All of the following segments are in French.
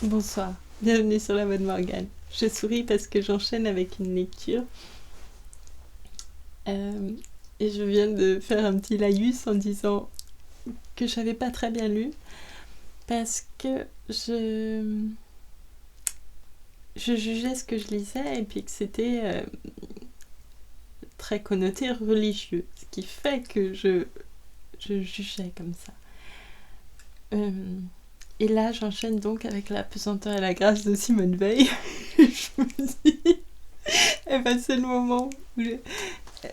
Bonsoir, bienvenue sur la voix de Morgane. Je souris parce que j'enchaîne avec une lecture euh, et je viens de faire un petit laïus en disant que je n'avais pas très bien lu parce que je jugeais ce que je lisais et puis que c'était très connoté religieux, ce qui fait que je jugeais comme ça. Et là, j'enchaîne donc avec La pesanteur et la grâce de Simone Veil. Je me dis, eh ben, c'est le moment où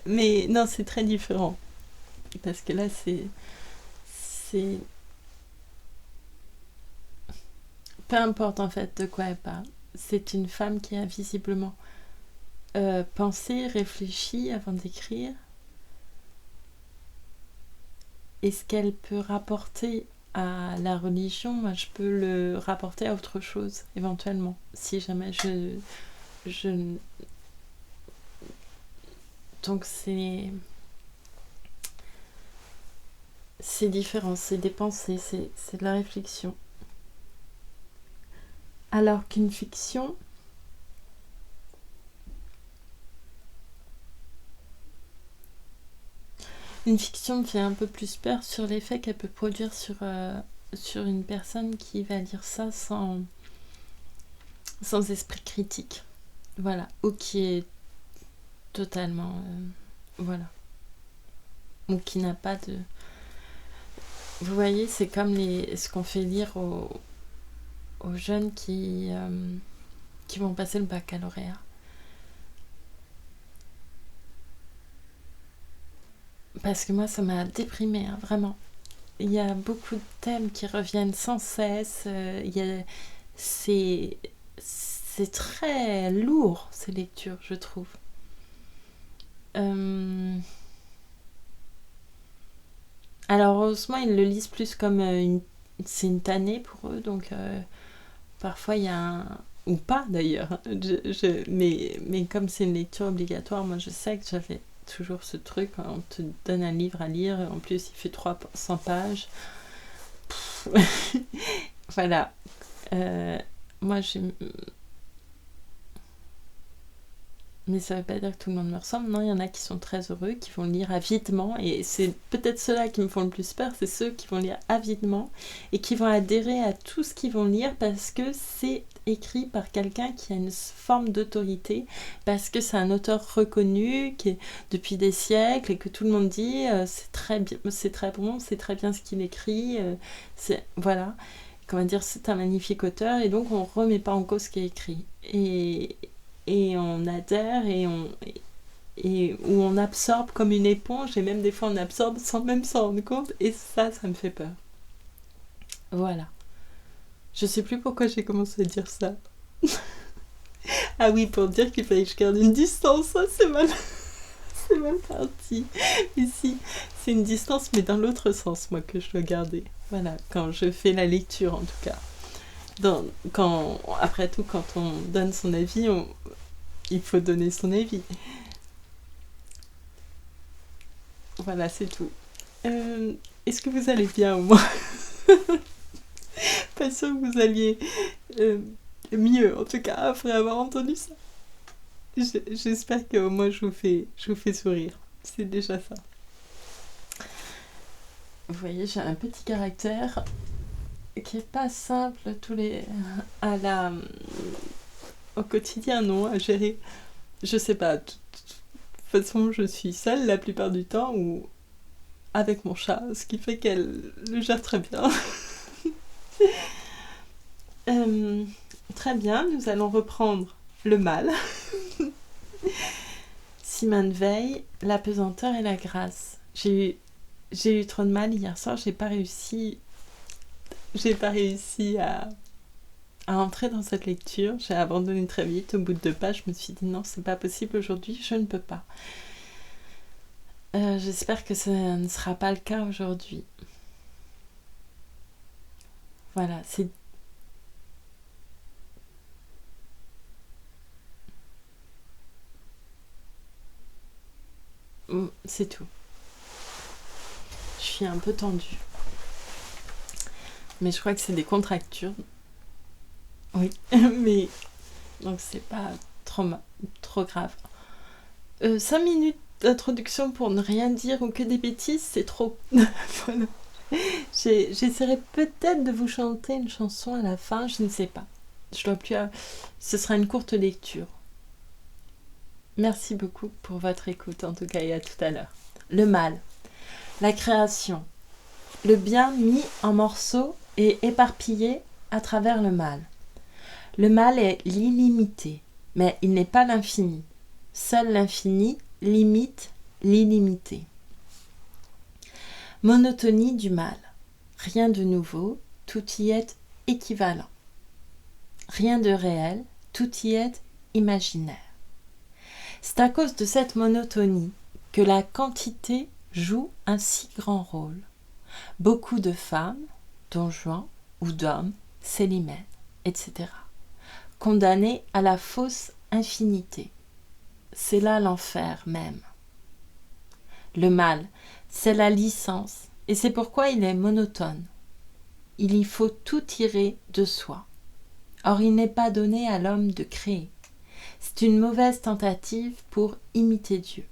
Mais non, c'est très différent. Parce que là, c'est. Peu importe en fait de quoi elle parle. C'est une femme qui a visiblement pensé, réfléchi avant d'écrire. Et ce qu'elle peut rapporter à la religion, moi je peux le rapporter à autre chose, éventuellement. Si jamais je... Donc c'est différent, c'est des pensées, c'est de la réflexion. Alors qu'une fiction, une fiction me fait un peu plus peur sur l'effet qu'elle peut produire sur une personne qui va lire ça sans esprit critique. Voilà, ou qui est totalement... voilà. Ou qui n'a pas de... Vous voyez, c'est comme ce qu'on fait lire aux jeunes qui vont passer le baccalauréat. Parce que moi, ça m'a déprimée, hein, vraiment. Il y a beaucoup de thèmes qui reviennent sans cesse. C'est très lourd, ces lectures, je trouve. Alors, heureusement, ils le lisent plus comme c'est une tannée pour eux, donc parfois il y a un... Ou pas d'ailleurs, mais comme c'est une lecture obligatoire, moi je sais que j'avais toujours ce truc, quand on te donne un livre à lire, en plus il fait 300 pages. Voilà. Moi j'ai... Mais ça veut pas dire que tout le monde me ressemble. Non, il y en a qui sont très heureux, qui vont lire avidement. Et c'est peut-être ceux-là qui me font le plus peur. C'est ceux qui vont lire avidement et qui vont adhérer à tout ce qu'ils vont lire parce que c'est écrit par quelqu'un qui a une forme d'autorité, parce que c'est un auteur reconnu qui est depuis des siècles et que tout le monde dit c'est très bien, c'est très bon, c'est très bien ce qu'il écrit. Voilà. Comment dire, c'est un magnifique auteur et donc on remet pas en cause ce qui est écrit. Et on adhère et où on absorbe comme une éponge et même des fois on absorbe sans même s'en rendre compte et ça me fait peur. Voilà. Je sais plus pourquoi j'ai commencé à dire ça. Ah oui, pour dire qu'il fallait que je garde une distance, ça c'est mal, c'est mal parti. Ici, c'est une distance mais dans l'autre sens moi que je dois garder. Voilà, quand je fais la lecture en tout cas. Après tout, quand on donne son avis, il faut donner son avis. Voilà, c'est tout. Est-ce que vous allez bien au moins? Pas sûr que vous alliez euh, mieux, en tout cas, après avoir entendu ça. J'espère qu'au moins je vous fais sourire. C'est déjà ça. Vous voyez, j'ai un petit caractère qui est pas simple à la au quotidien, non, à gérer. Je sais pas. De toute façon, je suis seule la plupart du temps ou avec mon chat, ce qui fait qu'elle le gère très bien. Euh, Très bien, nous allons reprendre le mal. Simone Veil, La pesanteur et la grâce. J'ai eu trop de mal hier soir, j'ai pas réussi à entrer dans cette lecture. J'ai abandonné très vite. Au bout de 2 pages, je me suis dit non, c'est pas possible aujourd'hui, je ne peux pas. J'espère que ça ne sera pas le cas aujourd'hui. Voilà, c'est tout. Je suis un peu tendue. Mais je crois que c'est des contractures. Oui, mais donc c'est pas trop grave. 5 minutes d'introduction pour ne rien dire ou que des bêtises, c'est trop. Voilà. J'essaierai peut-être de vous chanter une chanson à la fin, je ne sais pas. Je dois plus. Ce sera une courte lecture. Merci beaucoup pour votre écoute en tout cas et à tout à l'heure. Le mal, la création, le bien mis en morceaux et éparpillé à travers le mal. Le mal est l'illimité, mais il n'est pas l'infini. Seul l'infini limite l'illimité. Monotonie du mal. Rien de nouveau, tout y est équivalent. Rien de réel, tout y est imaginaire. C'est à cause de cette monotonie que la quantité joue un si grand rôle. Beaucoup de femmes, don Juan, ou d'hommes, Célimène, etc., condamnés à la fausse infinité. C'est là l'enfer même. Le mal, c'est la licence, et c'est pourquoi il est monotone. Il y faut tout tirer de soi. Or, il n'est pas donné à l'homme de créer. C'est une mauvaise tentative pour imiter Dieu.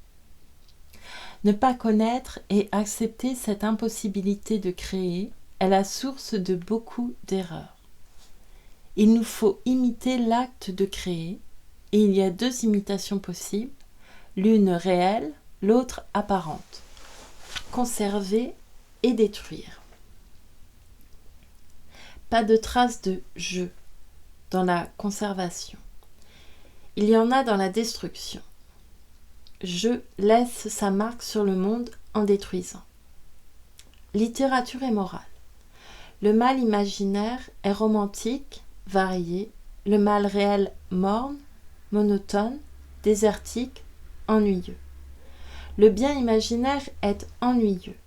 Ne pas connaître et accepter cette impossibilité de créer est la source de beaucoup d'erreurs. Il nous faut imiter l'acte de créer, et il y a 2 imitations possibles, l'une réelle, l'autre apparente. Conserver et détruire. Pas de trace de « je » dans la conservation. Il y en a dans la destruction. Je laisse sa marque sur le monde en détruisant. Littérature et morale. Le mal imaginaire est romantique, varié, le mal réel morne, monotone, désertique, ennuyeux. Le bien imaginaire est ennuyeux.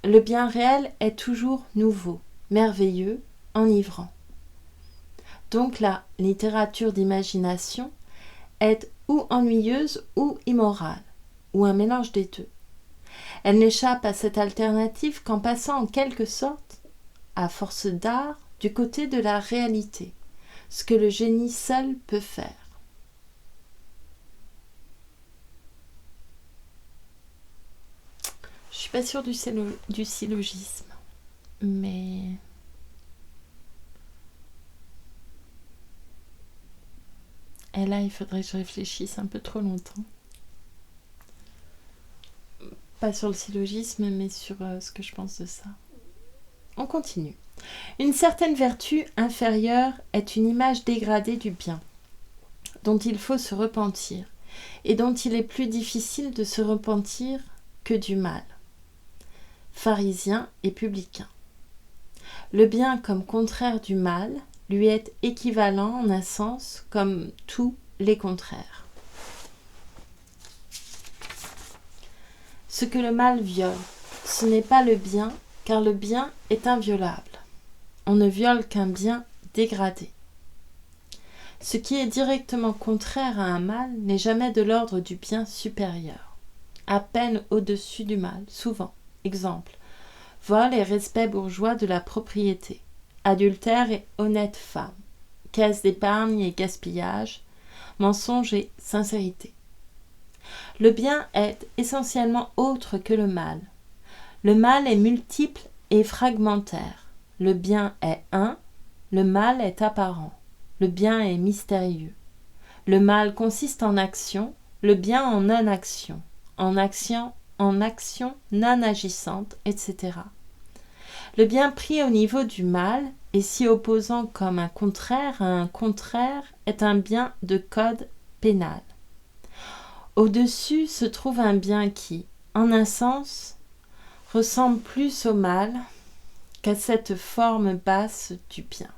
Le bien réel est toujours nouveau, merveilleux, enivrant. Donc la littérature d'imagination est ou ennuyeuse ou immorale, ou un mélange des deux. Elle n'échappe à cette alternative qu'en passant en quelque sorte, à force d'art, du côté de la réalité, ce que le génie seul peut faire. Je suis pas sûre du syllogisme, mais... Et là, il faudrait que je réfléchisse un peu trop longtemps. Pas sur le syllogisme, mais sur ce que je pense de ça. On continue. Une certaine vertu inférieure est une image dégradée du bien, dont il faut se repentir, et dont il est plus difficile de se repentir que du mal. Pharisiens et publicains. Le bien comme contraire du mal lui est équivalent en un sens comme tous les contraires. Ce que le mal viole, ce n'est pas le bien, car le bien est inviolable. On ne viole qu'un bien dégradé. Ce qui est directement contraire à un mal n'est jamais de l'ordre du bien supérieur, à peine au-dessus du mal, souvent. Exemple, vol et respect bourgeois de la propriété, adultère et honnête femme, caisse d'épargne et gaspillage, mensonge et sincérité. Le bien est essentiellement autre que le mal. Le mal est multiple et fragmentaire. Le bien est un, le mal est apparent. Le bien est mystérieux. Le mal consiste en action, le bien en non-action, en action non agissante, etc. Le bien pris au niveau du mal et s'y opposant comme un contraire à un contraire est un bien de code pénal. Au-dessus se trouve un bien qui, en un sens, ressemble plus au mal qu'à cette forme basse du bien.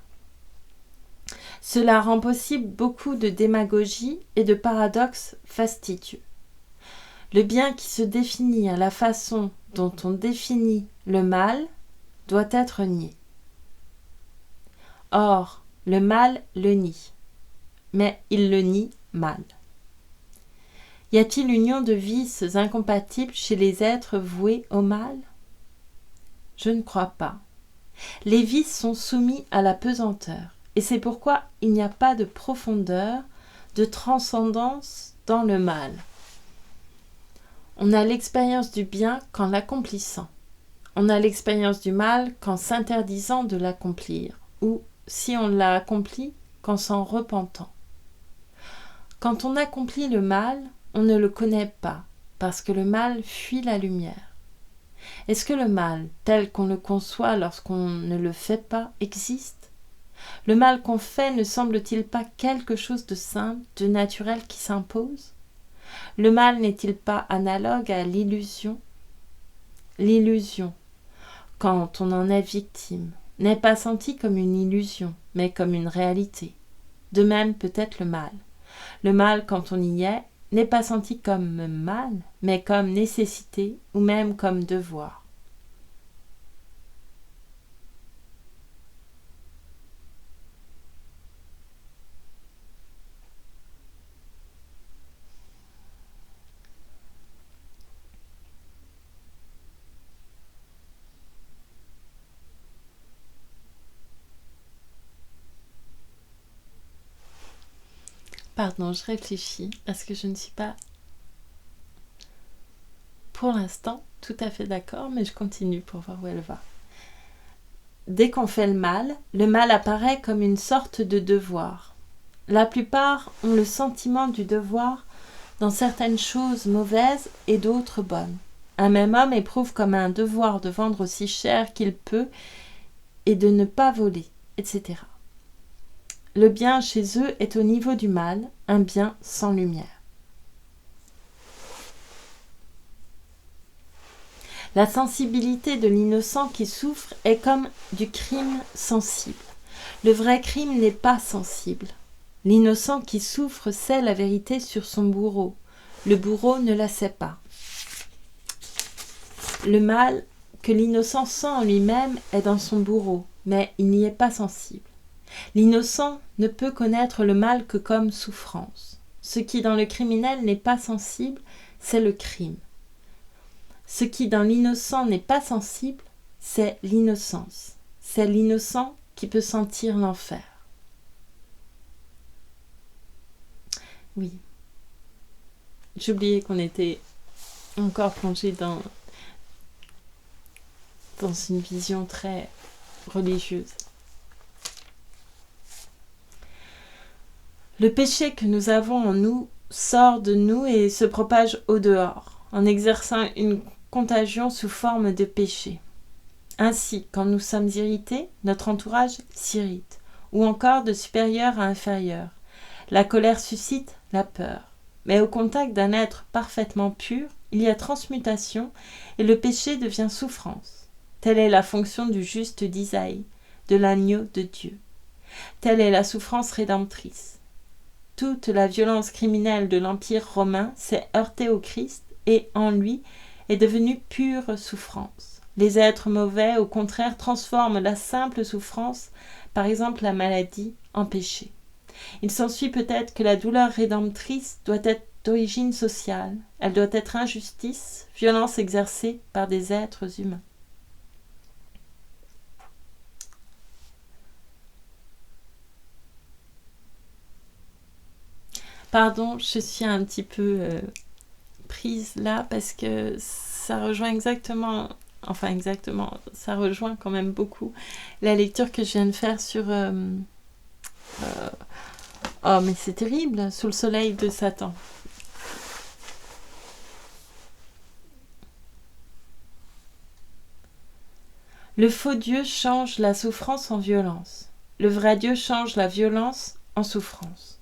Cela rend possible beaucoup de démagogie et de paradoxes fastidieux. Le bien qui se définit à la façon dont on définit le mal doit être nié. Or, le mal le nie, mais il le nie mal. Y a-t-il union de vices incompatibles chez les êtres voués au mal ? Je ne crois pas. Les vices sont soumis à la pesanteur, Et c'est pourquoi il n'y a pas de profondeur, de transcendance dans le mal. On a l'expérience du bien qu'en l'accomplissant. On a l'expérience du mal qu'en s'interdisant de l'accomplir, ou, si on l'a accompli, qu'en s'en repentant. Quand on accomplit le mal, on ne le connaît pas, parce que le mal fuit la lumière. Est-ce que le mal, tel qu'on le conçoit lorsqu'on ne le fait pas, existe ? Le mal qu'on fait ne semble-t-il pas quelque chose de simple, de naturel qui s'impose ? Le mal n'est-il pas analogue à l'illusion ? L'illusion, quand on en est victime, n'est pas sentie comme une illusion, mais comme une réalité. De même peut-être le mal. Le mal, quand on y est, n'est pas senti comme mal, mais comme nécessité ou même comme devoir. Pardon, je réfléchis parce que je ne suis pas pour l'instant tout à fait d'accord, mais je continue pour voir où elle va. Dès qu'on fait le mal apparaît comme une sorte de devoir. La plupart ont le sentiment du devoir dans certaines choses mauvaises et d'autres bonnes. Un même homme éprouve comme un devoir de vendre aussi cher qu'il peut et de ne pas voler, etc. Le bien chez eux est au niveau du mal, un bien sans lumière. La sensibilité de l'innocent qui souffre est comme du crime sensible. Le vrai crime n'est pas sensible. L'innocent qui souffre sait la vérité sur son bourreau. Le bourreau ne la sait pas. Le mal que l'innocent sent en lui-même est dans son bourreau, mais il n'y est pas sensible. L'innocent ne peut connaître le mal que comme souffrance. Ce qui dans le criminel n'est pas sensible, c'est le crime. Ce qui dans l'innocent n'est pas sensible, c'est l'innocence. C'est l'innocent qui peut sentir l'enfer. Oui. J'oubliais qu'on était encore plongé dans une vision très religieuse. Le péché que nous avons en nous sort de nous et se propage au dehors, en exerçant une contagion sous forme de péché. Ainsi, quand nous sommes irrités, notre entourage s'irrite, ou encore de supérieur à inférieur. La colère suscite la peur. Mais au contact d'un être parfaitement pur, il y a transmutation et le péché devient souffrance. Telle est la fonction du juste d'Isaïe, de l'agneau de Dieu. Telle est la souffrance rédemptrice. Toute la violence criminelle de l'Empire romain s'est heurtée au Christ et, en lui, est devenue pure souffrance. Les êtres mauvais, au contraire, transforment la simple souffrance, par exemple la maladie, en péché. Il s'ensuit peut-être que la douleur rédemptrice doit être d'origine sociale. Elle doit être injustice, violence exercée par des êtres humains. Pardon, je suis un petit peu prise là parce que ça rejoint exactement, ça rejoint quand même beaucoup la lecture que je viens de faire sur... oh, mais c'est terrible, sous le soleil de Satan. Le faux Dieu change la souffrance en violence. Le vrai Dieu change la violence en souffrance.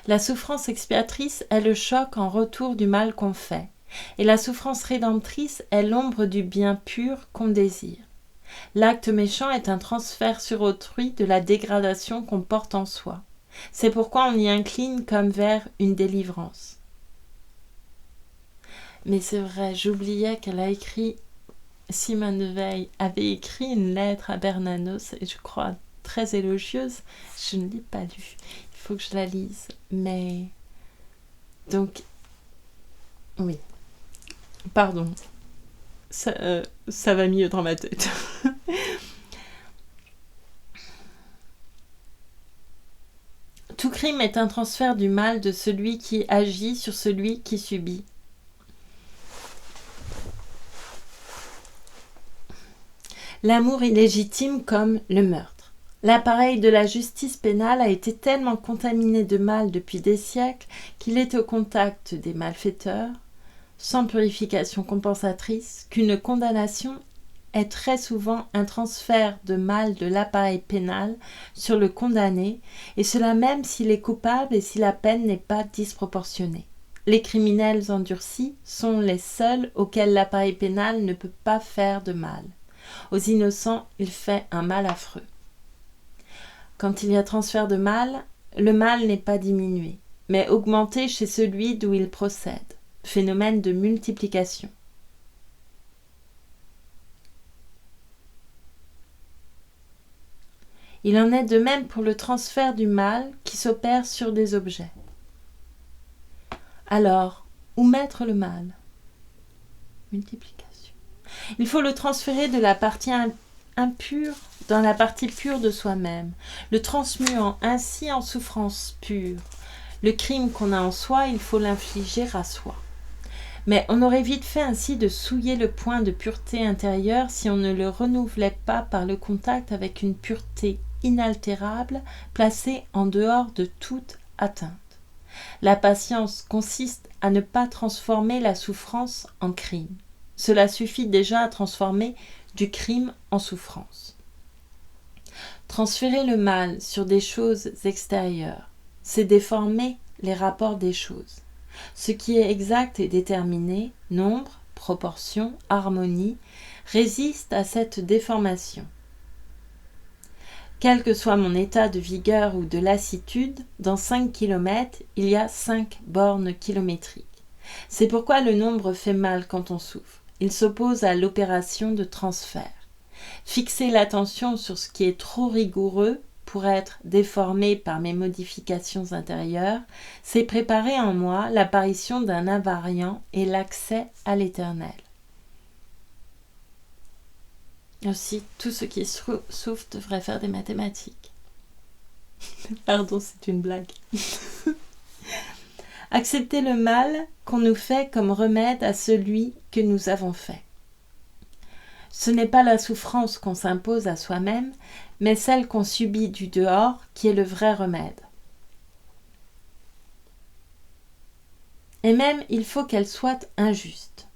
La souffrance expiatrice est le choc en retour du mal qu'on fait, et la souffrance rédemptrice est l'ombre du bien pur qu'on désire. L'acte méchant est un transfert sur autrui de la dégradation qu'on porte en soi. C'est pourquoi on y incline comme vers une délivrance. Mais c'est vrai, j'oubliais qu'elle a écrit, Simone de Veil avait écrit une lettre à Bernanos, et je crois très élogieuse. Je ne l'ai pas lue. Il faut que je la lise. Mais... Donc... Oui. Pardon. Ça va mieux dans ma tête. Tout crime est un transfert du mal de celui qui agit sur celui qui subit. L'amour illégitime comme le meurtre. L'appareil de la justice pénale a été tellement contaminé de mal depuis des siècles qu'il est au contact des malfaiteurs, sans purification compensatrice, qu'une condamnation est très souvent un transfert de mal de l'appareil pénal sur le condamné, et cela même s'il est coupable et si la peine n'est pas disproportionnée. Les criminels endurcis sont les seuls auxquels l'appareil pénal ne peut pas faire de mal. Aux innocents, il fait un mal affreux. Quand il y a transfert de mal, le mal n'est pas diminué, mais augmenté chez celui d'où il procède. Phénomène de multiplication. Il en est de même pour le transfert du mal qui s'opère sur des objets. Alors, où mettre le mal ? Multiplication. Il faut le transférer de la partie impure dans la partie pure de soi-même, le transmuant ainsi en souffrance pure. Le crime qu'on a en soi, il faut l'infliger à soi. Mais on aurait vite fait ainsi de souiller le point de pureté intérieure si on ne le renouvelait pas par le contact avec une pureté inaltérable, placée en dehors de toute atteinte. La patience consiste à ne pas transformer la souffrance en crime. Cela suffit déjà à transformer du crime en souffrance. Transférer le mal sur des choses extérieures, c'est déformer les rapports des choses. Ce qui est exact et déterminé, nombre, proportion, harmonie, résiste à cette déformation. Quel que soit mon état de vigueur ou de lassitude, dans 5 km, il y a 5 bornes kilométriques. C'est pourquoi le nombre fait mal quand on souffre. Il s'oppose à l'opération de transfert. Fixer l'attention sur ce qui est trop rigoureux pour être déformé par mes modifications intérieures, c'est préparer en moi l'apparition d'un invariant et l'accès à l'éternel. Aussi, tous ceux qui souffrent devraient faire des mathématiques. Pardon, c'est une blague. Accepter le mal qu'on nous fait comme remède à celui que nous avons fait. Ce n'est pas la souffrance qu'on s'impose à soi-même, mais celle qu'on subit du dehors qui est le vrai remède. Et même, il faut qu'elle soit injuste.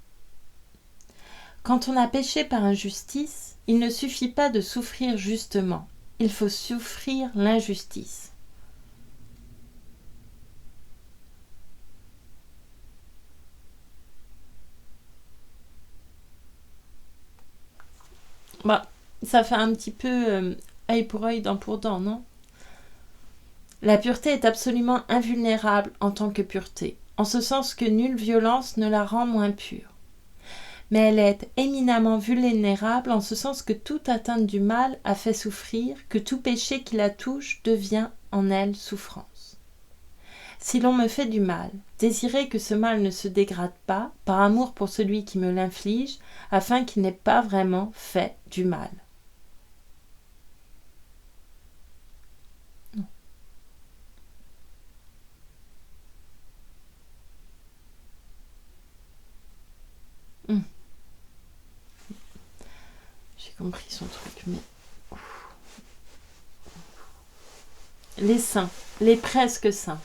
Quand on a péché par injustice, il ne suffit pas de souffrir justement, il faut souffrir l'injustice. Ça fait un petit peu œil pour œil, dent pour dent, non ? La pureté est absolument invulnérable en tant que pureté, en ce sens que nulle violence ne la rend moins pure. Mais elle est éminemment vulnérable en ce sens que toute atteinte du mal a fait souffrir, que tout péché qui la touche devient en elle souffrance. Si l'on me fait du mal, désirez que ce mal ne se dégrade pas, par amour pour celui qui me l'inflige, afin qu'il n'ait pas vraiment fait du mal. J'ai compris son truc, mais... Les saints, les presque saints,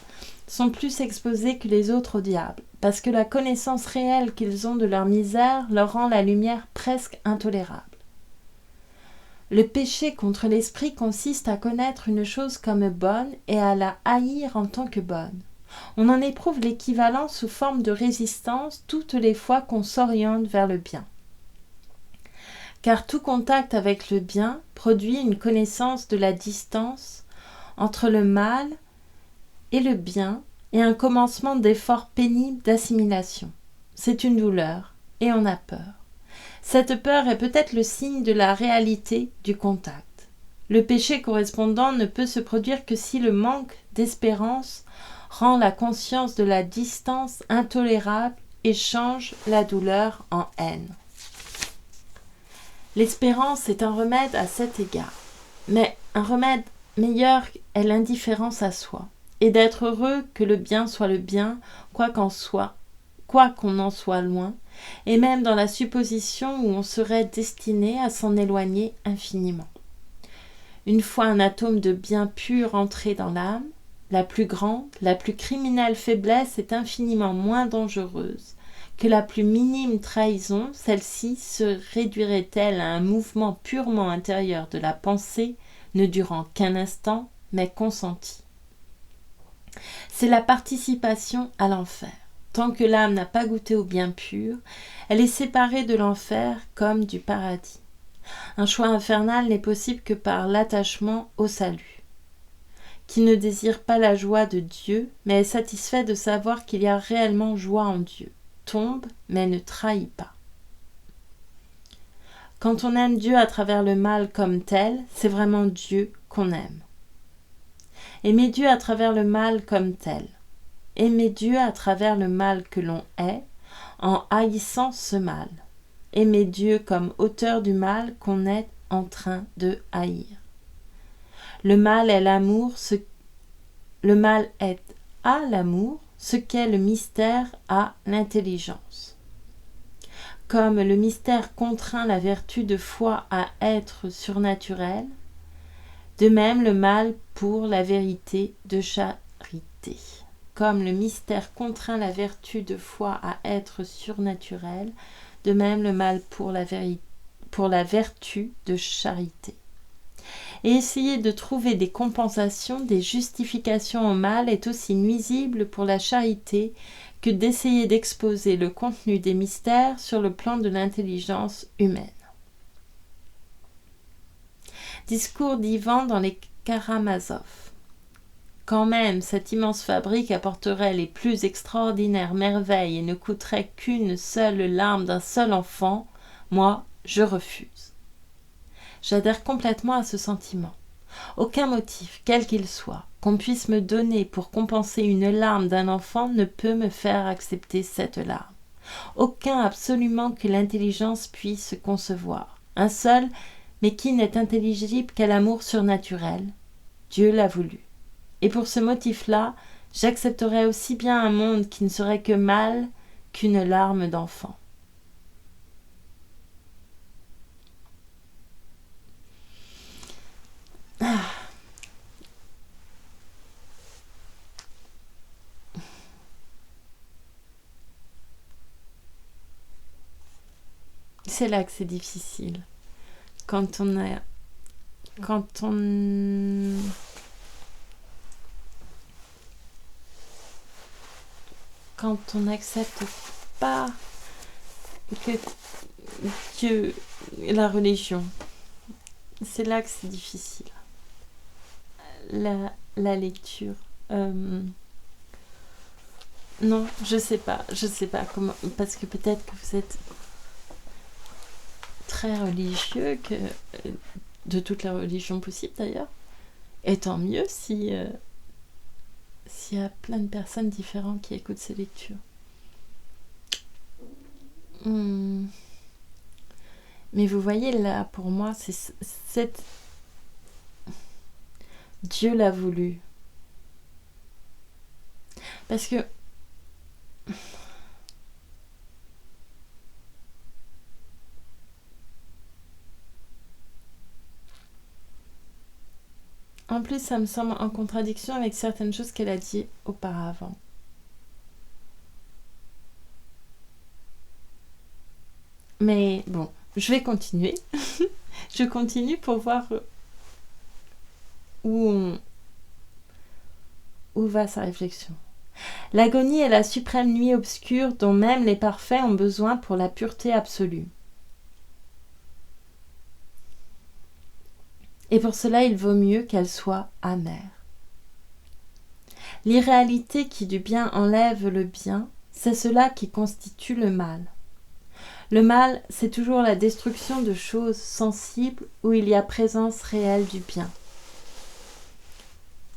sont plus exposés que les autres au diable, parce que la connaissance réelle qu'ils ont de leur misère leur rend la lumière presque intolérable. Le péché contre l'esprit consiste à connaître une chose comme bonne et à la haïr en tant que bonne. On en éprouve l'équivalent sous forme de résistance toutes les fois qu'on s'oriente vers le bien. Car tout contact avec le bien produit une connaissance de la distance entre le mal et le bien et un commencement d'effort pénible d'assimilation. C'est une douleur et on a peur. Cette peur est peut-être le signe de la réalité du contact. Le péché correspondant ne peut se produire que si le manque d'espérance rend la conscience de la distance intolérable et change la douleur en haine. L'espérance est un remède à cet égard, mais un remède meilleur est l'indifférence à soi. et d'être heureux que le bien soit le bien, quoi qu'on en soit loin, et même dans la supposition où on serait destiné à s'en éloigner infiniment. Une fois un atome de bien pur entré dans l'âme, la plus grande, la plus criminelle faiblesse est infiniment moins dangereuse que la plus minime trahison. Celle-ci se réduirait-elle à un mouvement purement intérieur de la pensée, ne durant qu'un instant, mais consenti. C'est la participation à l'enfer. Tant que l'âme n'a pas goûté au bien pur, elle est séparée de l'enfer comme du paradis. Un choix infernal n'est possible que par l'attachement au salut, qui ne désire pas la joie de Dieu, mais est satisfait de savoir qu'il y a réellement joie en Dieu, tombe, mais ne trahit pas. Quand on aime Dieu à travers le mal comme tel, c'est vraiment Dieu qu'on aime. Aimer Dieu à travers le mal comme tel. Aimer Dieu à travers le mal que l'on est, en haïssant ce mal. Aimer Dieu comme auteur du mal qu'on est en train de haïr. Le mal est l'amour, le mal est à l'amour, ce qu'est le mystère à l'intelligence. Comme le mystère contraint la vertu de foi à être surnaturelle, de même le mal pour la vérité de charité. Comme le mystère contraint la vertu de foi à être surnaturelle, de même le mal pour la vertu de charité. Et essayer de trouver des compensations, des justifications au mal est aussi nuisible pour la charité que d'essayer d'exposer le contenu des mystères sur le plan de l'intelligence humaine. Discours d'Ivan dans les Karamazov. Quand même cette immense fabrique apporterait les plus extraordinaires merveilles et ne coûterait qu'une seule larme d'un seul enfant, moi, je refuse. J'adhère complètement à ce sentiment. Aucun motif, quel qu'il soit, qu'on puisse me donner pour compenser une larme d'un enfant ne peut me faire accepter cette larme. Aucun absolument que l'intelligence puisse concevoir. Un seul, mais qui n'est intelligible qu'à l'amour surnaturel. Dieu l'a voulu. Et pour ce motif-là, j'accepterais aussi bien un monde qui ne serait que mal qu'une larme d'enfant. C'est là que c'est difficile. Quand on n'accepte pas que Dieu, la religion, c'est là que c'est difficile. La lecture. Non, je sais pas comment, parce que peut-être que vous êtes très religieux, de toutes les religions possibles d'ailleurs. Et tant mieux s'il y a plein de personnes différentes qui écoutent ces lectures. Mais vous voyez là, pour moi, c'est cette... Dieu l'a voulu. Parce que en plus, ça me semble en contradiction avec certaines choses qu'elle a dit auparavant. Mais bon, je vais continuer. Je continue pour voir où va sa réflexion. L'agonie est la suprême nuit obscure dont même les parfaits ont besoin pour la pureté absolue. Et pour cela, il vaut mieux qu'elle soit amère. L'irréalité qui du bien enlève le bien, c'est cela qui constitue le mal. Le mal, c'est toujours la destruction de choses sensibles où il y a présence réelle du bien.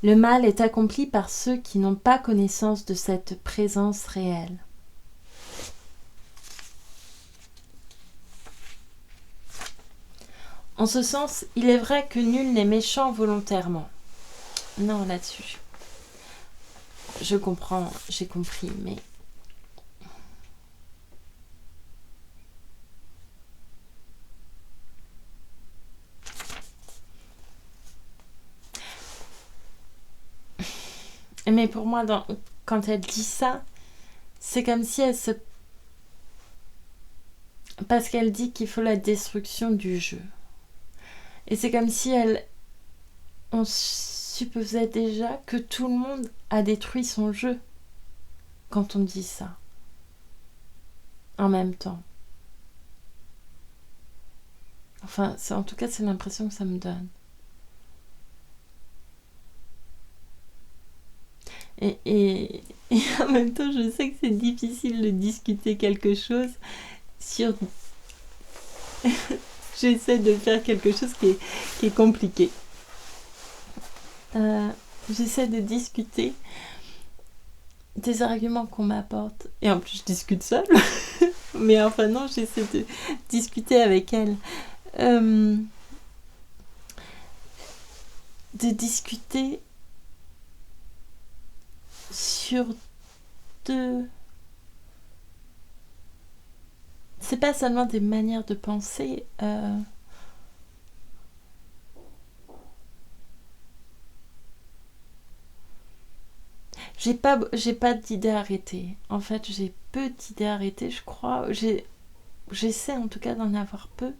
Le mal est accompli par ceux qui n'ont pas connaissance de cette présence réelle. En ce sens, il est vrai que nul n'est méchant volontairement. Non, là-dessus. Je comprends, j'ai compris, mais... Mais pour moi, quand elle dit ça, c'est comme si elle se... Parce qu'elle dit qu'il faut la destruction du jeu. Et c'est comme si on supposait déjà que tout le monde a détruit son jeu quand on dit ça. En même temps. Enfin, en tout cas, c'est l'impression que ça me donne. Et en même temps, je sais que c'est difficile de discuter quelque chose sur... J'essaie de faire quelque chose qui est compliqué. J'essaie de discuter des arguments qu'on m'apporte. Et en plus, je discute seule. Mais enfin non, j'essaie de discuter avec elle. De discuter sur deux... C'est pas seulement des manières de penser. J'ai pas d'idée arrêtée. En fait, j'ai peu d'idées arrêtées, je crois. J'essaie en tout cas d'en avoir peu.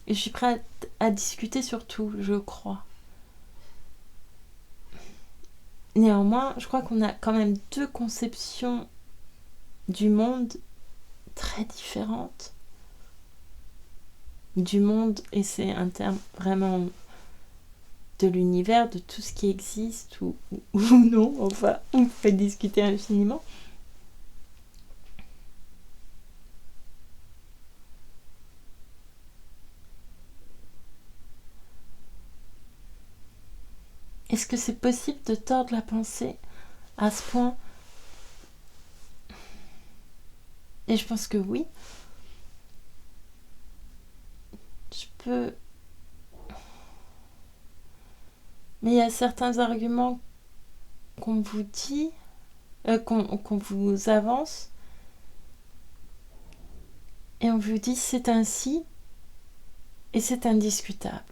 Et je suis prête à discuter sur tout, je crois. Néanmoins, je crois qu'on a quand même deux conceptions du monde très différentes. Du monde, et c'est un terme vraiment de l'univers, de tout ce qui existe ou non, enfin, on peut discuter infiniment. Est-ce que c'est possible de tordre la pensée à ce point? Et je pense que oui. Je peux... Mais il y a certains arguments qu'on vous dit, qu'on vous avance, et on vous dit c'est ainsi, et c'est indiscutable.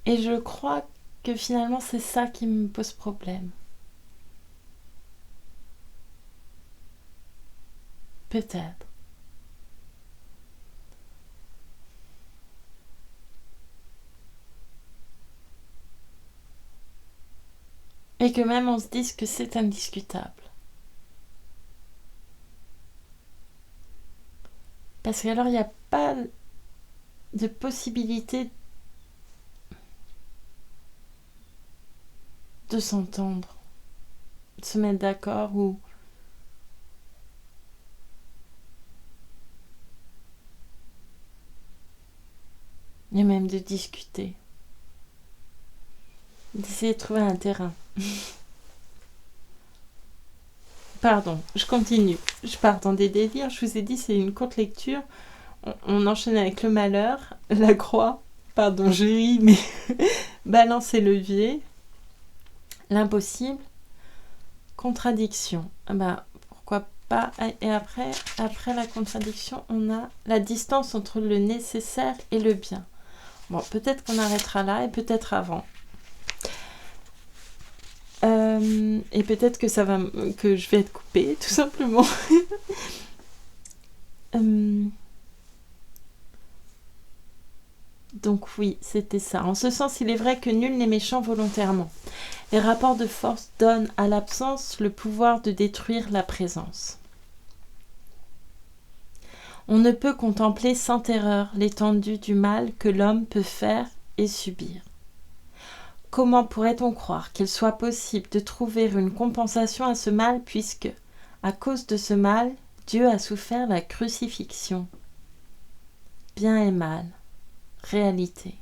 Et je crois que finalement c'est ça qui me pose problème. Peut-être. Et que même on se dise que c'est indiscutable. Parce qu'alors il n'y a pas de possibilité de s'entendre, de se mettre d'accord ou... Et même de discuter. D'essayer de trouver un terrain. Pardon, je continue. Je pars dans des délires. Je vous ai dit, c'est une courte lecture. On enchaîne avec le malheur, la croix. Pardon, je ris, mais balance et levier. L'impossible. Contradiction. Bah, pourquoi pas. Et après la contradiction, on a la distance entre le nécessaire et le bien. Bon, peut-être qu'on arrêtera là et peut-être avant. Et peut-être que que je vais être coupée, tout simplement. Donc oui, c'était ça. En ce sens, il est vrai que nul n'est méchant volontairement. Les rapports de force donnent à l'absence le pouvoir de détruire la présence. On ne peut contempler sans terreur l'étendue du mal que l'homme peut faire et subir. Comment pourrait-on croire qu'il soit possible de trouver une compensation à ce mal puisque, à cause de ce mal, Dieu a souffert la crucifixion? Bien et mal, réalité.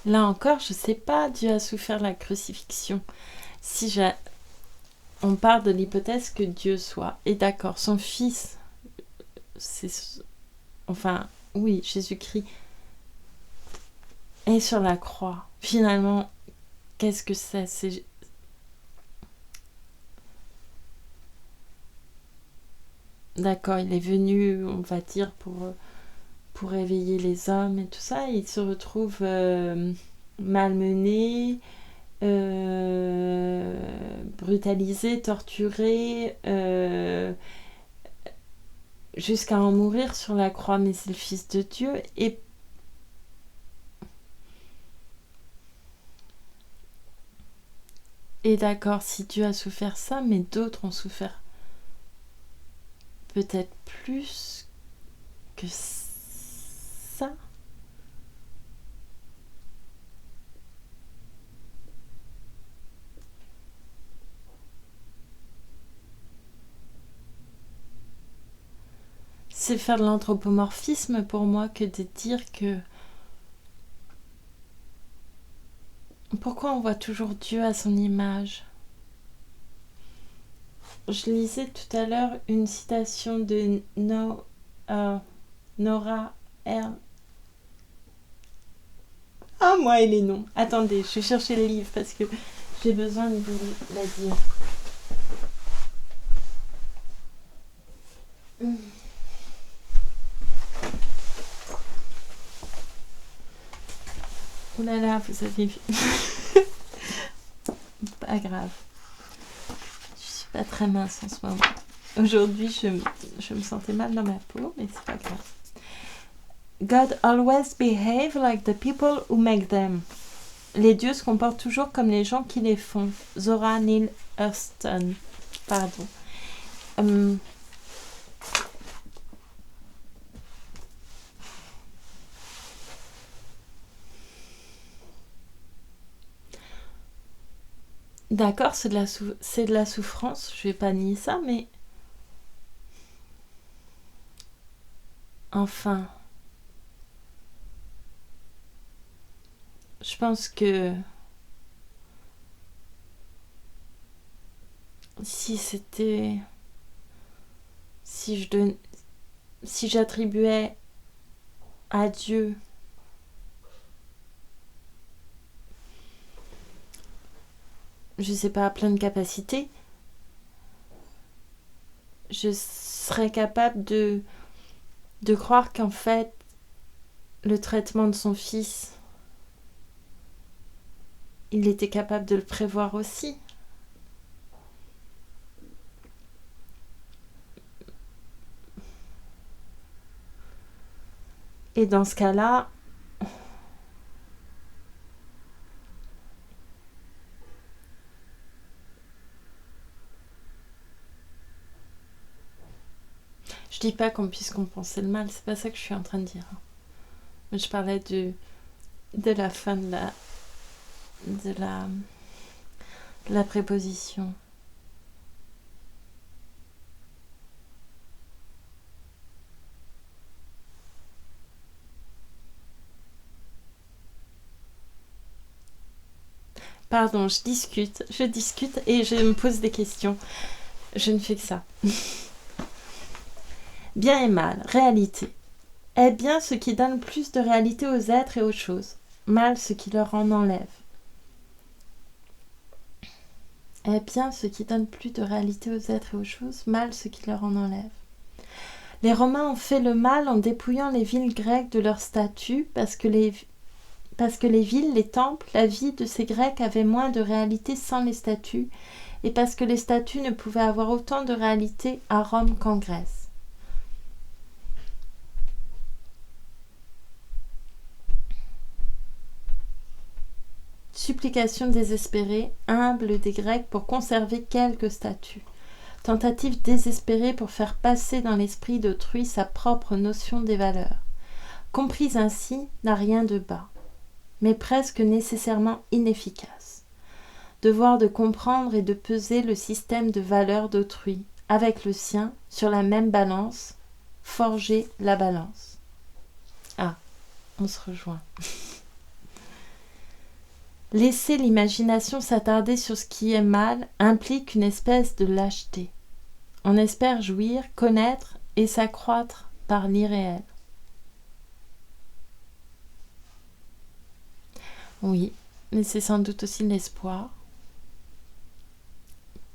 Là encore, je sais pas, Dieu a souffert la crucifixion. Si on part de l'hypothèse que Dieu soit, et d'accord, son fils, enfin, oui, Jésus-Christ est sur la croix. Finalement, qu'est-ce que c'est D'accord, il est venu, on va dire, pour éveiller les hommes et tout ça. Il se retrouve malmené, brutalisé, torturé, jusqu'à en mourir sur la croix. Mais c'est le Fils de Dieu. Et d'accord, si Dieu a souffert ça, mais d'autres ont souffert peut-être plus que ça. C'est faire de l'anthropomorphisme pour moi que de dire que... Pourquoi on voit toujours Dieu à son image? Je lisais tout à l'heure une citation de Nora R. Ah, moi et les noms. Attendez, je vais chercher le livre parce que j'ai besoin de vous la dire. Oh là là, vous avez vu. Pas grave. Je suis pas très mince en ce moment. Aujourd'hui, je me sentais mal dans ma peau, mais c'est pas grave. God always behave like the people who make them. Les dieux se comportent toujours comme les gens qui les font. Zora Neale Hurston. Pardon. D'accord, c'est de la souffrance, je vais pas nier ça, mais... Enfin... Je pense que... Si c'était... Si j'attribuais à Dieu je sais pas, plein de capacités, je serais capable de croire qu'en fait, le traitement de son fils, il était capable de le prévoir aussi. Et dans ce cas-là, je dis pas qu'on puisse compenser le mal, c'est pas ça que je suis en train de dire. Mais je parlais de la fin de la préposition. Pardon, je discute et je me pose des questions. Je ne fais que ça. Bien et mal, réalité. Est bien ce qui donne plus de réalité aux êtres et aux choses. Mal ce qui leur en enlève. Est bien ce qui donne plus de réalité aux êtres et aux choses. Mal ce qui leur en enlève. Les Romains ont fait le mal en dépouillant les villes grecques de leurs statues parce que les villes, les temples, la vie de ces Grecs avait moins de réalité sans les statues et parce que les statues ne pouvaient avoir autant de réalité à Rome qu'en Grèce. Supplication désespérée, humble des Grecs pour conserver quelques statues. Tentative désespérée pour faire passer dans l'esprit d'autrui sa propre notion des valeurs. Comprise ainsi, n'a rien de bas, mais presque nécessairement inefficace. Devoir de comprendre et de peser le système de valeurs d'autrui avec le sien sur la même balance, forger la balance. Ah, on se rejoint. Laisser l'imagination s'attarder sur ce qui est mal implique une espèce de lâcheté. On espère jouir, connaître et s'accroître par l'irréel. Oui, mais c'est sans doute aussi l'espoir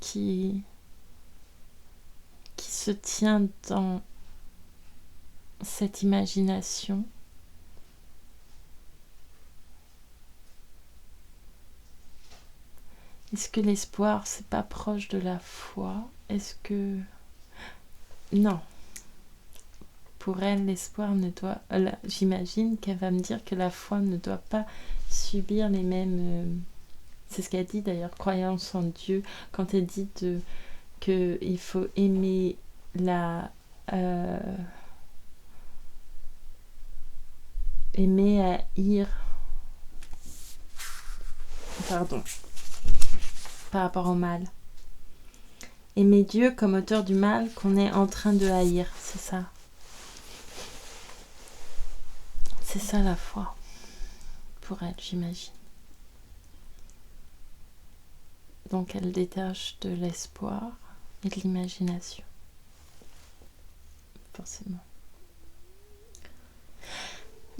qui se tient dans cette imagination. Est-ce que l'espoir, c'est pas proche de la foi? Est-ce que... Non. Pour elle, l'espoir ne doit... j'imagine qu'elle va me dire que la foi ne doit pas subir les mêmes... c'est ce qu'elle dit d'ailleurs, croyance en Dieu, quand elle dit qu'il faut aimer aimer haïr... Pardon. Par rapport au mal. Aimer Dieu comme auteur du mal qu'on est en train de haïr, c'est ça. C'est ça la foi, pour elle, j'imagine. Donc elle détache de l'espoir et de l'imagination. Forcément.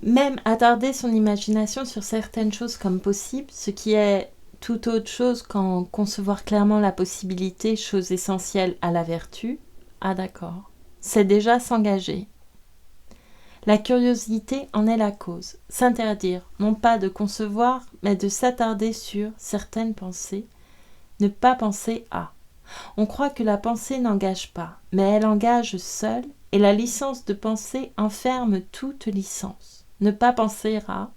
Même attarder son imagination sur certaines choses comme possible, ce qui est tout autre chose qu'en concevoir clairement la possibilité, chose essentielle à la vertu. Ah d'accord. C'est déjà s'engager. La curiosité en est la cause. S'interdire, non pas de concevoir, mais de s'attarder sur certaines pensées. Ne pas penser à. On croit que la pensée n'engage pas, mais elle engage seule, et la licence de penser enferme toute licence. Ne pas penser à,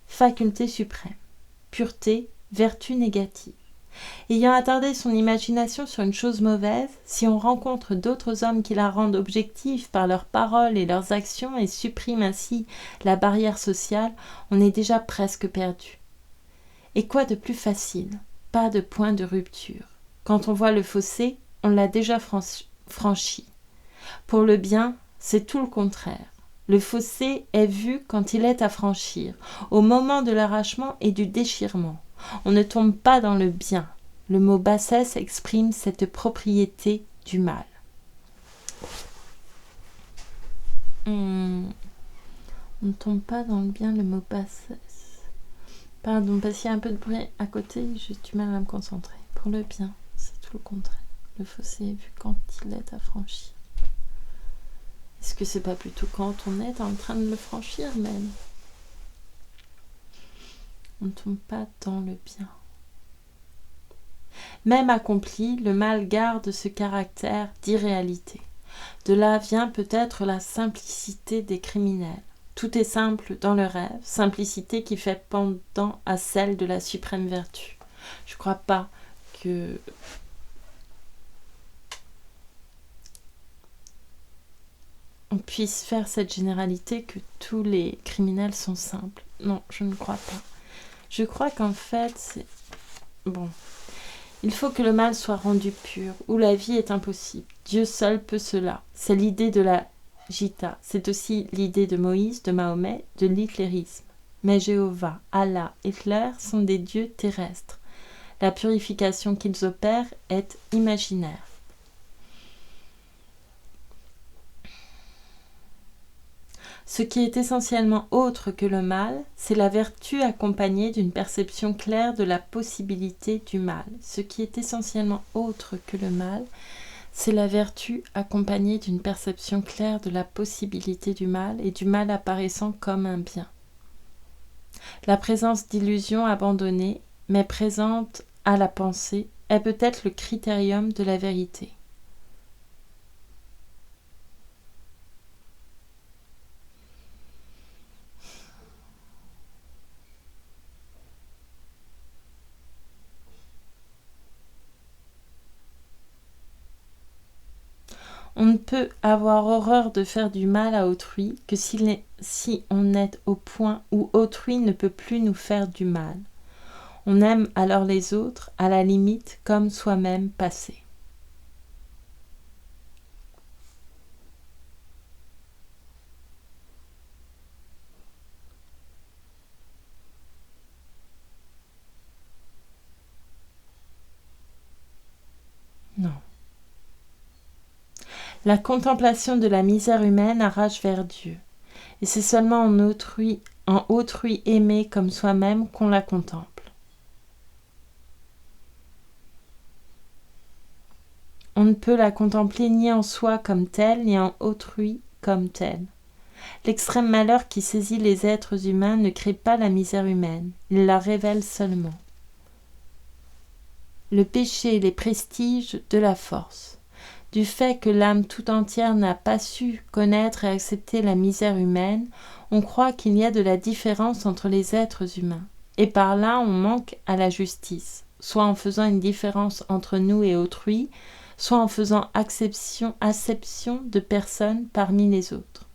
faculté suprême. Pureté, vertu négative. Ayant attardé son imagination sur une chose mauvaise, si on rencontre d'autres hommes qui la rendent objective par leurs paroles et leurs actions et suppriment ainsi la barrière sociale, on est déjà presque perdu. Et quoi de plus facile? Pas de point de rupture. Quand on voit le fossé, on l'a déjà franchi. Pour le bien, c'est tout le contraire. Le fossé est vu quand il est à franchir, au moment de l'arrachement et du déchirement. On ne tombe pas dans le bien. Le mot bassesse exprime cette propriété du mal. On ne tombe pas dans le bien, le mot bassesse. Pardon, parce qu'il y a un peu de bruit à côté, j'ai du mal à me concentrer. Pour le bien, c'est tout le contraire. Le fossé est vu quand il est à franchir. Est-ce que c'est pas plutôt quand on est en train de le franchir même? On ne tombe pas dans le bien. Même accompli, le mal garde ce caractère d'irréalité. De là vient peut-être la simplicité des criminels. Tout est simple dans le rêve, simplicité qui fait pendant à celle de la suprême vertu. Je ne crois pas que on puisse faire cette généralité que tous les criminels sont simples. Non, je ne crois pas. Je crois qu'en fait, c'est... Bon. Il faut que le mal soit rendu pur, ou la vie est impossible. Dieu seul peut cela. C'est l'idée de la Gita. C'est aussi l'idée de Moïse, de Mahomet, de l'hitlérisme. Mais Jéhovah, Allah, Hitler sont des dieux terrestres. La purification qu'ils opèrent est imaginaire. Ce qui est essentiellement autre que le mal, c'est la vertu accompagnée d'une perception claire de la possibilité du mal. Ce qui est essentiellement autre que le mal, c'est la vertu accompagnée d'une perception claire de la possibilité du mal et du mal apparaissant comme un bien. La présence d'illusions abandonnées, mais présente à la pensée, est peut-être le critérium de la vérité. On ne peut avoir horreur de faire du mal à autrui que si on est au point où autrui ne peut plus nous faire du mal. On aime alors les autres, à la limite, comme soi-même passé. La contemplation de la misère humaine arrache vers Dieu. Et c'est seulement en autrui aimé comme soi-même qu'on la contemple. On ne peut la contempler ni en soi comme telle, ni en autrui comme telle. L'extrême malheur qui saisit les êtres humains ne crée pas la misère humaine, il la révèle seulement. Le péché est les prestiges de la force. Du fait que l'âme tout entière n'a pas su connaître et accepter la misère humaine, on croit qu'il y a de la différence entre les êtres humains. Et par là, on manque à la justice, soit en faisant une différence entre nous et autrui, soit en faisant acception de personnes parmi les autres.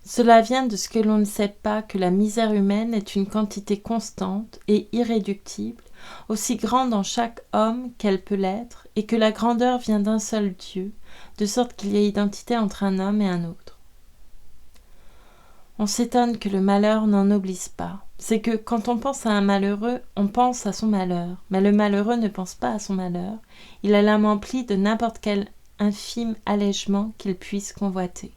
Cela vient de ce que l'on ne sait pas que la misère humaine est une quantité constante et irréductible, aussi grande en chaque homme qu'elle peut l'être, et que la grandeur vient d'un seul Dieu, de sorte qu'il y a identité entre un homme et un autre. On s'étonne que le malheur n'en oblige pas. C'est que quand on pense à un malheureux, on pense à son malheur, mais le malheureux ne pense pas à son malheur, il a l'âme emplie de n'importe quel infime allègement qu'il puisse convoiter.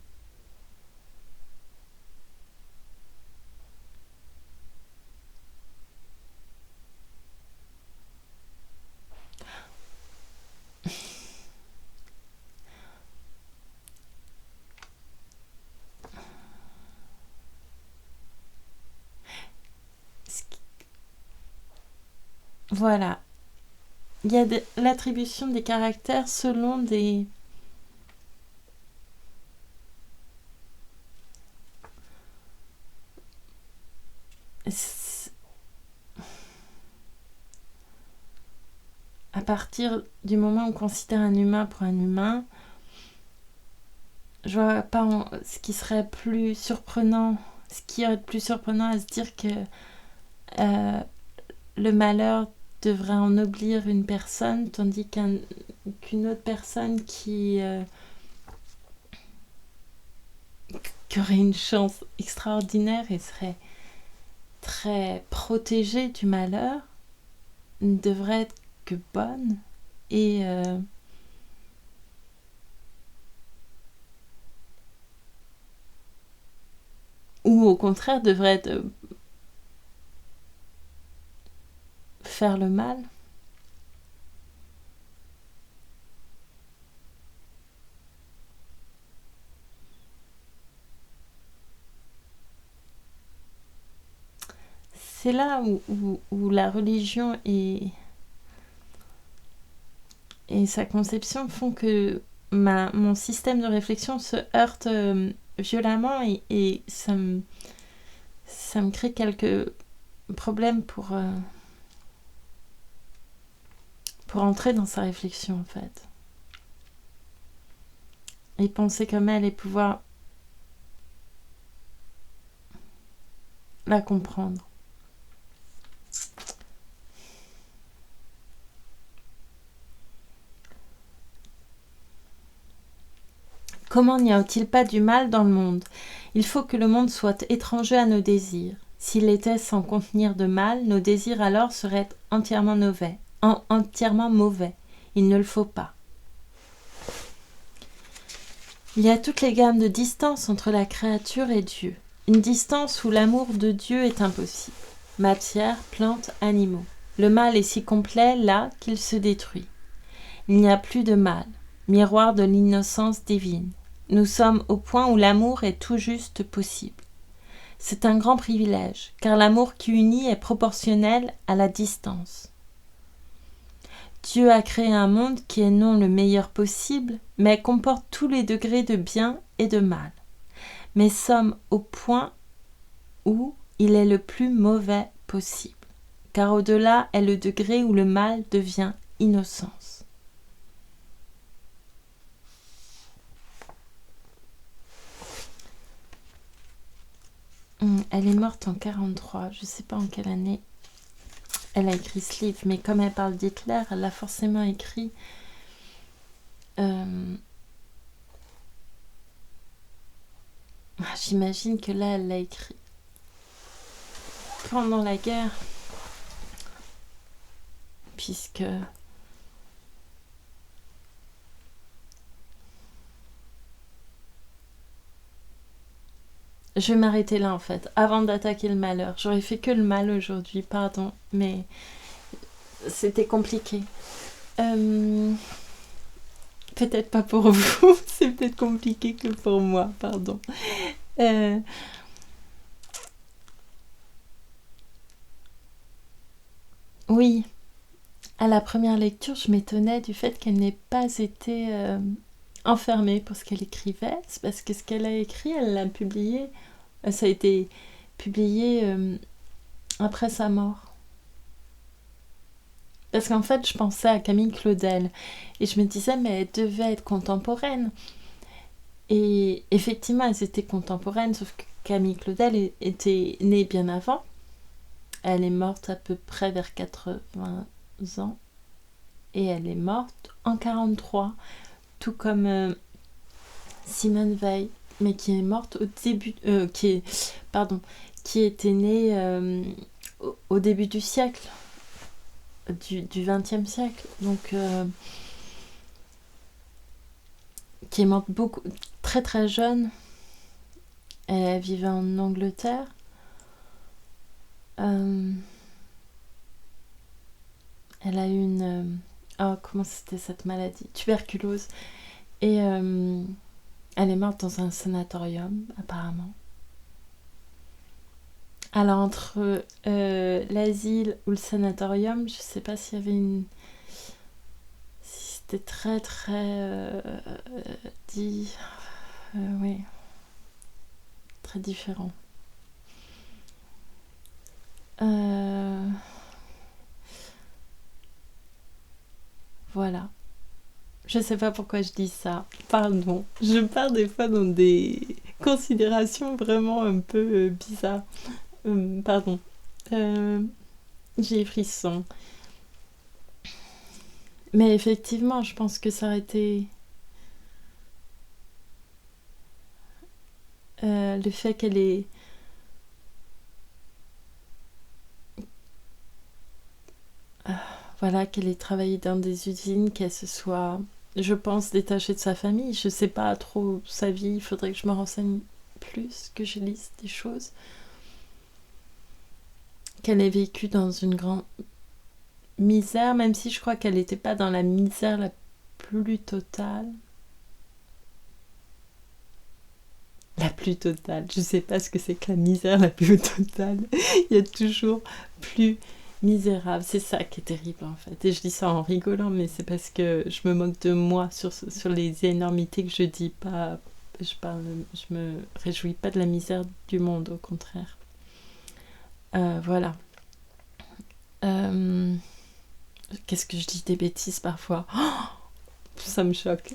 Voilà. Il y a l'attribution des caractères selon des... À partir du moment où on considère un humain pour un humain, je vois pas ce qui serait plus surprenant, ce qui aurait de plus surprenant à se dire que le malheur devrait ennoblir une personne, tandis qu'une autre personne qui aurait une chance extraordinaire et serait très protégée du malheur, ne devrait être que bonne et ou au contraire devrait faire le mal. C'est là où la religion et sa conception font que mon système de réflexion se heurte violemment et ça me crée quelques problèmes pour entrer dans sa réflexion en fait. Et penser comme elle et pouvoir la comprendre. Comment n'y a-t-il pas du mal dans le monde ? Il faut que le monde soit étranger à nos désirs. S'il était sans contenir de mal, nos désirs alors seraient entièrement mauvais. Il ne le faut pas. Il y a toutes les gammes de distance entre la créature et Dieu. Une distance où l'amour de Dieu est impossible. Matière, plantes, animaux. Le mal est si complet là qu'il se détruit. Il n'y a plus de mal, miroir de l'innocence divine. Nous sommes au point où l'amour est tout juste possible. C'est un grand privilège, car l'amour qui unit est proportionnel à la distance. Dieu a créé un monde qui est non le meilleur possible, mais comporte tous les degrés de bien et de mal. Mais sommes au point où il est le plus mauvais possible, car au-delà est le degré où le mal devient innocence. Elle est morte en 1943, je ne sais pas en quelle année elle a écrit ce livre, mais comme elle parle d'Hitler, elle l'a forcément écrit j'imagine que là, elle l'a écrit pendant la guerre. puisque je vais m'arrêter là en fait, avant d'attaquer le malheur. J'aurais fait que le mal aujourd'hui, pardon, mais c'était compliqué. Peut-être pas pour vous, c'est peut-être compliqué que pour moi, pardon. Oui, à la première lecture, je m'étonnais du fait qu'elle n'ait pas été enfermée pour ce qu'elle écrivait. C'est parce que ce qu'elle a écrit, elle l'a publié. Ça a été publié après sa mort. Parce qu'en fait, je pensais à Camille Claudel. Et je me disais, mais elle devait être contemporaine. Et effectivement, elles étaient contemporaines, sauf que Camille Claudel était née bien avant. Elle est morte à peu près vers 80 ans. Et elle est morte en 43. Tout comme Simone Veil, mais qui est morte au début... qui était née au début du siècle, du XXe siècle. Donc... qui est morte très très jeune. Elle vivait en Angleterre. Elle a eu une... comment c'était cette maladie? Tuberculose. Et elle est morte dans un sanatorium, apparemment. Alors, entre l'asile ou le sanatorium, je sais pas s'il y avait une... Si c'était très très... oui. Très différent. Voilà. Je sais pas pourquoi je dis ça. Pardon. Je pars des fois dans des considérations vraiment un peu bizarres. Pardon. J'ai frisson. Mais effectivement, je pense que ça aurait été... le fait qu'elle ait... voilà, qu'elle ait travaillé dans des usines, qu'elle se soit, je pense, détachée de sa famille. Je sais pas trop sa vie, il faudrait que je me renseigne plus, que je lise des choses. Qu'elle ait vécu dans une grande misère, même si je crois qu'elle n'était pas dans la misère la plus totale. La plus totale. Je sais pas ce que c'est que la misère la plus totale. Il y a toujours plus misérable. C'est ça qui est terrible en fait. Et je dis ça en rigolant, mais c'est parce que je me moque de moi sur les énormités que je dis pas. Je me réjouis pas de la misère du monde, au contraire. Voilà. Qu'est-ce que je dis des bêtises parfois? Oh, ça me choque.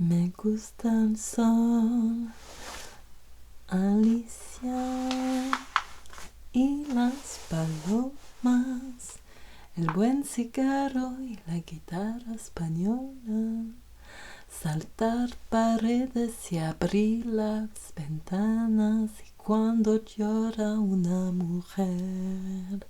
Me gusta el sol, Alicia, y las palomas, el buen cigarro y la guitarra española, saltar paredes y abrir las ventanas, y cuando llora una mujer.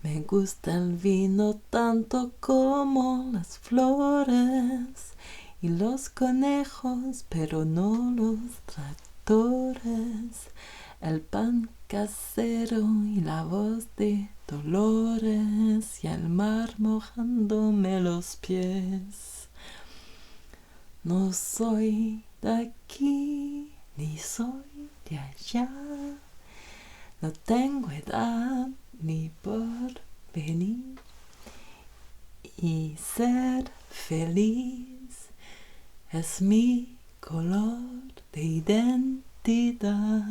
Me gusta el vino tanto como las flores y los conejos, pero no los tractores, el pan casero y la voz de Dolores y el mar mojándome los pies. No soy de aquí ni soy de allá, no tengo edad ni por venir, y ser feliz es mi color de identidad.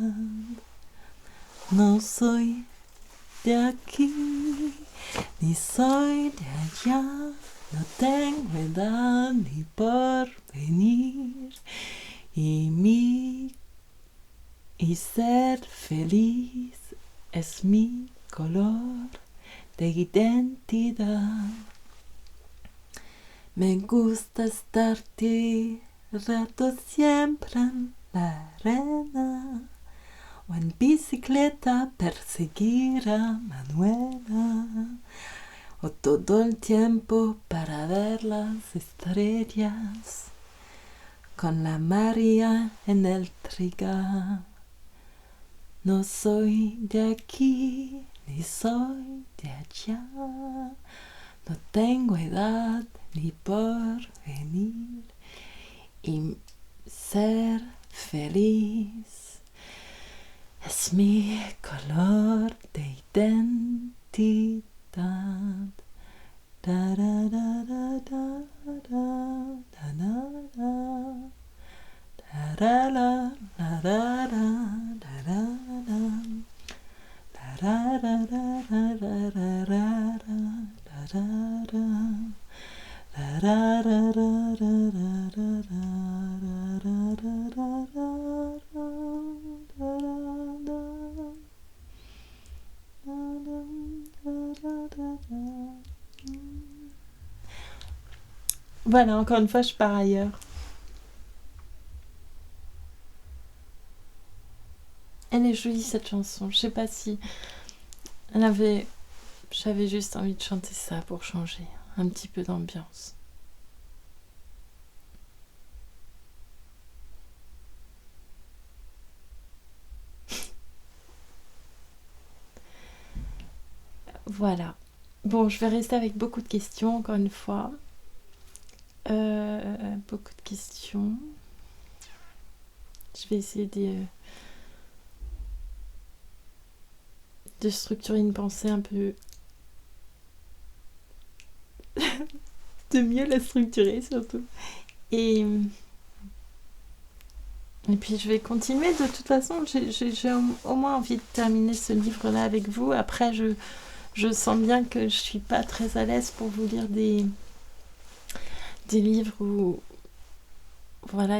No soy de aquí ni soy de allá, no tengo edad ni por venir, y ser feliz es mi color de identidad. Me gusta estar tirado siempre en la arena, o en bicicleta perseguir a Manuela, o todo el tiempo para ver las estrellas con la María en el trigal. No soy de aquí ni soy de allá, no tengo edad ni porvenir, y ser feliz es mi color de identidad. Da, da, da, da, da, da, da, da, da, da, da, da, da, Voilà, encore une fois, je pars ailleurs. Elle est jolie cette chanson. Je sais pas si j'avais juste envie de chanter ça pour changer un petit peu d'ambiance. Voilà. Bon, je vais rester avec beaucoup de questions encore une fois. Beaucoup de questions. Je vais essayer de structurer une pensée un peu... de mieux la structurer surtout. Et puis je vais continuer. De toute façon, j'ai au moins envie de terminer ce livre-là avec vous. Après, je sens bien que je suis pas très à l'aise pour vous lire des livres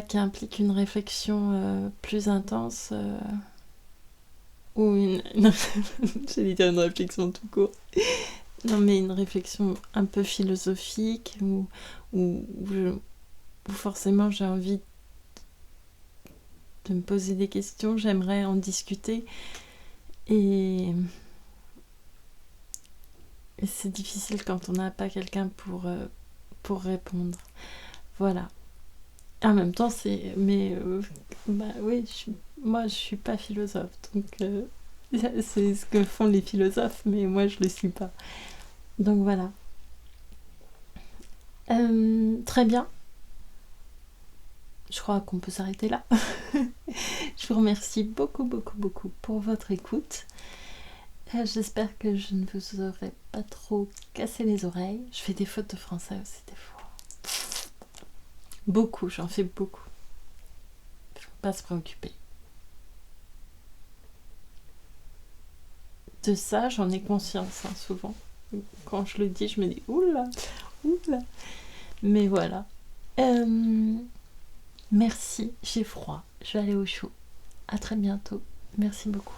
qui impliquent une réflexion plus intense, ou j'allais dire une réflexion tout court. Non, mais une réflexion un peu philosophique, où forcément j'ai envie de me poser des questions, j'aimerais en discuter. Et c'est difficile quand on n'a pas quelqu'un pour répondre. Voilà. En même temps, oui, moi je suis pas philosophe, donc c'est ce que font les philosophes, mais moi je le suis pas. Donc voilà. Très bien. Je crois qu'on peut s'arrêter là. Je vous remercie beaucoup, beaucoup, beaucoup pour votre écoute. J'espère que je ne vous aurai pas trop cassé les oreilles. Je fais des fautes de français aussi des fois. Beaucoup, j'en fais beaucoup. Faut pas se préoccuper. De ça, j'en ai conscience, souvent. Quand je le dis, je me dis oula, oula. Mais voilà. Merci, j'ai froid. Je vais aller au chaud. À très bientôt. Merci beaucoup.